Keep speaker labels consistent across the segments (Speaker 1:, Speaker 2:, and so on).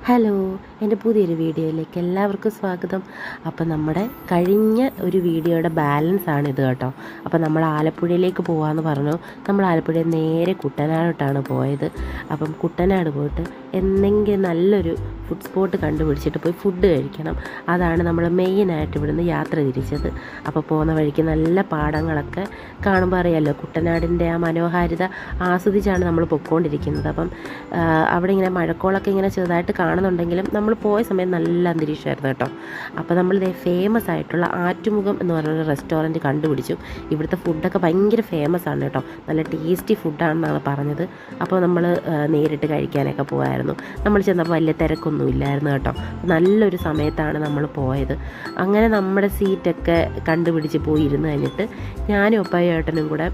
Speaker 1: Hello, എൻ്റെ പുതിയൊരു വീഡിയോയിലേക്ക് എല്ലാവർക്കും സ്വാഗതം. അപ്പോൾ നമ്മുടെ കഴിഞ്ഞ ഒരു വീഡിയോയുടെ ബാലൻസ് ആണിത് കേട്ടോ. അപ്പോൾ നമ്മൾ ആലപ്പുഴയിലേക്ക് പോകാമെന്ന് പറഞ്ഞു. നമ്മൾ ആലപ്പുഴയിൽ നേരെ കുട്ടനാടോട്ടാണ് പോയത്. അപ്പം കുട്ടനാട് പോയിട്ട് എന്തെങ്കിലും നല്ലൊരു ഫുഡ് സ്പോട്ട് കണ്ടുപിടിച്ചിട്ട് പോയി ഫുഡ് കഴിക്കണം. അതാണ് നമ്മൾ മെയിനായിട്ട് ഇവിടുന്ന് യാത്ര തിരിച്ചത്. അപ്പോൾ പോകുന്ന വഴിക്ക് നല്ല പാടങ്ങളൊക്കെ കാണുമ്പോൾ അറിയാമല്ലോ, കുട്ടനാടിൻ്റെ ആ മനോഹാരിത ആസ്വദിച്ചാണ് നമ്മൾ പൊയ്ക്കൊണ്ടിരിക്കുന്നത്. അപ്പം അവിടെ ഇങ്ങനെ മഴക്കോളൊക്കെ ഇങ്ങനെ ചെറുതായിട്ട് കാണുന്നുണ്ടെങ്കിലും നമ്മൾ പോയ സമയം നല്ല അന്തരീക്ഷമായിരുന്നു കേട്ടോ. അപ്പോൾ നമ്മളിത് ഫേമസ് ആയിട്ടുള്ള ആറ്റുമുഖം എന്ന് പറഞ്ഞൊരു റെസ്റ്റോറൻറ്റ് കണ്ടുപിടിച്ചു. ഇവിടുത്തെ ഫുഡൊക്കെ ഭയങ്കര ഫേമസ് ആണ് കേട്ടോ. നല്ല ടേസ്റ്റി ഫുഡാണെന്നാണ് പറഞ്ഞത്. അപ്പോൾ നമ്മൾ നേരിട്ട് കഴിക്കാനൊക്കെ പോകായിരുന്നു. നമ്മൾ ചെന്നപ്പോൾ വലിയ തിരക്കൊന്നും ഇല്ലായിരുന്നു കേട്ടോ. നല്ലൊരു സമയത്താണ് നമ്മൾ പോയത്. അങ്ങനെ നമ്മുടെ സീറ്റൊക്കെ കണ്ടുപിടിച്ച് പോയി ഇരുന്ന് കഴിഞ്ഞിട്ട് ഞാനും ഒപ്പായേട്ടനും കൂടെ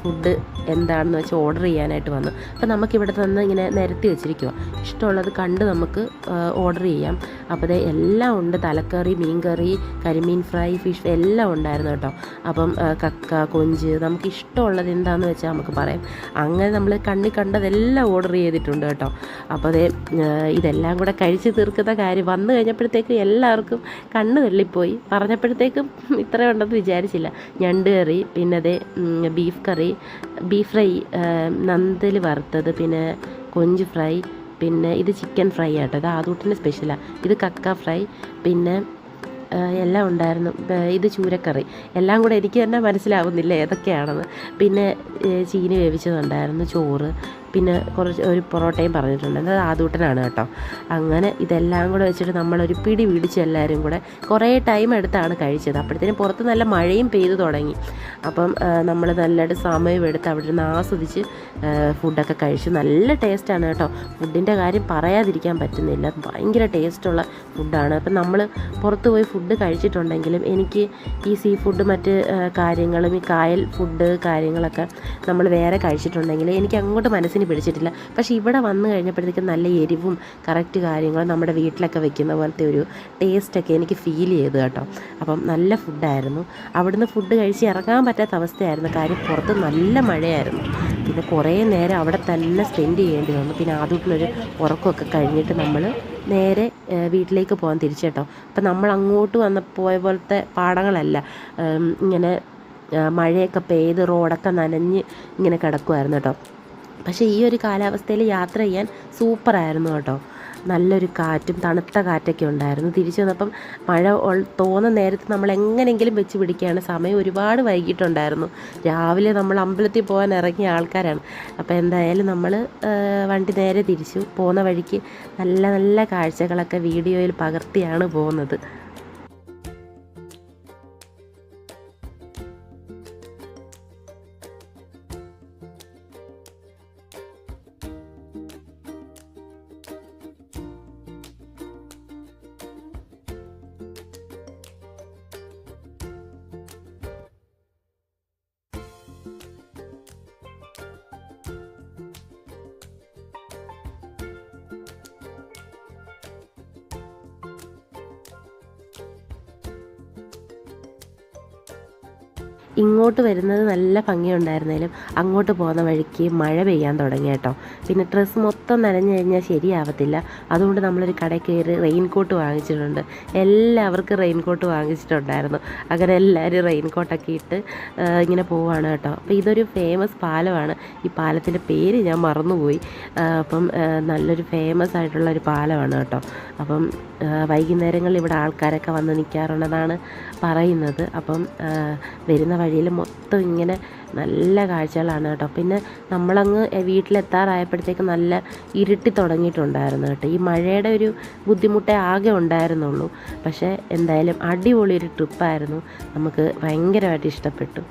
Speaker 1: ഫുഡ് എന്താണെന്ന് വെച്ചാൽ ഓർഡർ ചെയ്യാനായിട്ട് വന്നു. അപ്പോൾ നമുക്കിവിടെ നിന്ന് ഇങ്ങനെ നിരത്തി വെച്ചിരിക്കുക, ഇഷ്ടമുള്ളത് കണ്ട് നമുക്ക് ഓർഡർ ചെയ്യാം. അപ്പോൾ എല്ലാം ഉണ്ട്, തലക്കറി, മീൻകറി, കരിമീൻ ഫ്രൈ, ഫിഷ് എല്ലാം ഉണ്ടായിരുന്നു കേട്ടോ. അപ്പം കക്ക, കൊഞ്ച്, നമുക്ക് ഇഷ്ടമുള്ളത് എന്താണെന്ന് വെച്ചാൽ നമുക്ക് പറയാം. അങ്ങനെ നമ്മൾ കണ്ണി കണ്ടതെല്ലാം ഓർഡർ ചെയ്തിട്ടുണ്ട് കേട്ടോ. അപ്പോൾ ഇതെല്ലാം കൂടെ കഴിച്ച് തീർക്കുന്ന കാര്യം വന്നു കഴിഞ്ഞപ്പോഴത്തേക്കും എല്ലാവർക്കും കണ്ണ് തള്ളിപ്പോയി. പറഞ്ഞപ്പോഴത്തേക്കും ഇത്രയും ഉണ്ടെന്ന് വിചാരിച്ചില്ല. ഞണ്ട് കറി, പിന്നെ ബീഫ് ഫ്രൈ, നന്തൽ വറുത്തത്, പിന്നെ കൊഞ്ച് ഫ്രൈ, പിന്നെ ഇത് ചിക്കൻ ഫ്രൈ ആട്ടോ. ഇത് ആദൂട്ടിൻ്റെ സ്പെഷ്യലാണ്. ഇത് കക്ക ഫ്രൈ, പിന്നെ എല്ലാം ഉണ്ടായിരുന്നു. ഇത് ചൂരക്കറി. എല്ലാം കൂടെ എനിക്ക് തന്നെ മനസ്സിലാവുന്നില്ല ഏതൊക്കെയാണെന്ന്. പിന്നെ ചീനി വേവിച്ചതുണ്ടായിരുന്നു, ചോറ്, പിന്നെ ഒരു പൊറോട്ടയും പറഞ്ഞിട്ടുണ്ട്. അത് ആദൂട്ടനാണ് കേട്ടോ. അങ്ങനെ ഇതെല്ലാം കൂടെ വെച്ചിട്ട് നമ്മളൊരു പിടി പിടിച്ച് എല്ലാവരും കൂടെ കുറേ ടൈം എടുത്താണ് കഴിച്ചത്. അപ്പോഴത്തേനും പുറത്ത് നല്ല മഴയും പെയ്തു തുടങ്ങി. അപ്പം നമ്മൾ നല്ലതായിട്ട് സമയമെടുത്ത് അവിടെ നിന്ന് ആസ്വദിച്ച് ഫുഡൊക്കെ കഴിച്ചു. നല്ല ടേസ്റ്റാണ് കേട്ടോ. ഫുഡിൻ്റെ കാര്യം പറയാതിരിക്കാൻ പറ്റുന്നില്ല. ഭയങ്കര ടേസ്റ്റുള്ള ഫുഡാണ്. അപ്പം നമ്മൾ പുറത്ത് പോയി ഫുഡ് കഴിച്ചിട്ടുണ്ടെങ്കിലും എനിക്ക് ഈ സീ ഫുഡ് മറ്റ് കാര്യങ്ങളും ഈ കായൽ ഫുഡ് കാര്യങ്ങളൊക്കെ നമ്മൾ വേറെ കഴിച്ചിട്ടുണ്ടെങ്കിൽ എനിക്ക് അങ്ങോട്ട് മനസ്സിന് പിടിച്ചിട്ടില്ല. പക്ഷേ ഇവിടെ വന്നു കഴിഞ്ഞപ്പോഴത്തേക്കും നല്ല എരിവും കറക്റ്റ് കാര്യങ്ങളും നമ്മുടെ വീട്ടിലൊക്കെ വെക്കുന്ന പോലത്തെ ഒരു ടേസ്റ്റൊക്കെ എനിക്ക് ഫീൽ ചെയ്തു കേട്ടോ. അപ്പം നല്ല ഫുഡായിരുന്നു. അവിടുന്ന് ഫുഡ് കഴിച്ച് ഇറങ്ങാൻ പറ്റാത്ത അവസ്ഥയായിരുന്നു. കാര്യം പുറത്ത് നല്ല മഴയായിരുന്നു. പിന്നെ കുറേ നേരം അവിടെ തന്നെ സ്പെൻഡ് ചെയ്യേണ്ടി വന്നു. പിന്നെ ആദ്യത്തിലൊരു ഉറക്കമൊക്കെ കഴിഞ്ഞിട്ട് നമ്മൾ നേരെ വീട്ടിലേക്ക് പോകാൻ തിരിച്ചു കേട്ടോ. അപ്പം നമ്മൾ അങ്ങോട്ട് പോയ പോലത്തെ പാടങ്ങളല്ല, ഇങ്ങനെ മഴയൊക്കെ പെയ്ത് റോഡൊക്കെ നനഞ്ഞ് ഇങ്ങനെ കിടക്കുമായിരുന്നു കേട്ടോ. പക്ഷേ ഈ ഒരു കാലാവസ്ഥയിൽ യാത്ര ചെയ്യാൻ സൂപ്പറായിരുന്നു കേട്ടോ. നല്ലൊരു കാറ്റും തണുത്ത കാറ്റൊക്കെ ഉണ്ടായിരുന്നു. തിരിച്ചു വന്നപ്പം മഴ തോന്നുന്ന നേരത്ത് നമ്മൾ എങ്ങനെയെങ്കിലും വെച്ച് പിടിക്കുകയാണ്. സമയം ഒരുപാട് വൈകിട്ടുണ്ടായിരുന്നു. രാവിലെ നമ്മൾ അമ്പലത്തിൽ പോകാൻ ഇറങ്ങിയ ആൾക്കാരാണ്. അപ്പോൾ എന്തായാലും നമ്മൾ വണ്ടി നേരെ തിരിച്ചു. പോകുന്ന വഴിക്ക് നല്ല നല്ല കാഴ്ചകളൊക്കെ വീഡിയോയിൽ പകർത്തിയാണ് പോകുന്നത്. ഇങ്ങോട്ട് വരുന്നത് നല്ല ഭംഗിയുണ്ടായിരുന്നാലും അങ്ങോട്ട് പോകുന്ന വഴിക്ക് മഴ പെയ്യാൻ തുടങ്ങി കേട്ടോ. പിന്നെ ഡ്രസ്സ് മൊത്തം നനഞ്ഞു കഴിഞ്ഞാൽ ശരിയാവത്തില്ല. അതുകൊണ്ട് നമ്മളൊരു കടയിൽ കയറി റെയിൻകോട്ട് വാങ്ങിച്ചിട്ടുണ്ട്. എല്ലാവർക്കും റെയിൻകോട്ട് വാങ്ങിച്ചിട്ടുണ്ടായിരുന്നു. അങ്ങനെ എല്ലാവരും റെയിൻകോട്ടൊക്കെ ഇട്ട് ഇങ്ങനെ പോവുകയാണ് കേട്ടോ. അപ്പോൾ ഇതൊരു ഫേമസ് പാലമാണ്. ഈ പാലത്തിൻ്റെ പേര് ഞാൻ മറന്നുപോയി. അപ്പം നല്ലൊരു ഫേമസ് ആയിട്ടുള്ള ഒരു പാലമാണ് കേട്ടോ. അപ്പം വൈകുന്നേരങ്ങളിൽ ഇവിടെ ആൾക്കാരൊക്കെ വന്ന് നിൽക്കാറുണ്ടെന്നാണ് പറയുന്നത്. അപ്പം വരുന്ന വഴിയിൽ മൊത്തം ഇങ്ങനെ നല്ല കാഴ്ചകളാണ് കേട്ടോ. പിന്നെ നമ്മളങ്ങ് വീട്ടിലെത്താറായപ്പോഴത്തേക്ക് നല്ല ഇരുട്ടി തുടങ്ങിയിട്ടുണ്ടായിരുന്നു കേട്ടോ. ഈ മഴയുടെ ഒരു ബുദ്ധിമുട്ടേ ആകെ ഉണ്ടായിരുന്നുള്ളൂ. പക്ഷേ എന്തായാലും അടിപൊളി ഒരു ട്രിപ്പായിരുന്നു. നമുക്ക് ഭയങ്കരമായിട്ട് ഇഷ്ടപ്പെട്ടു.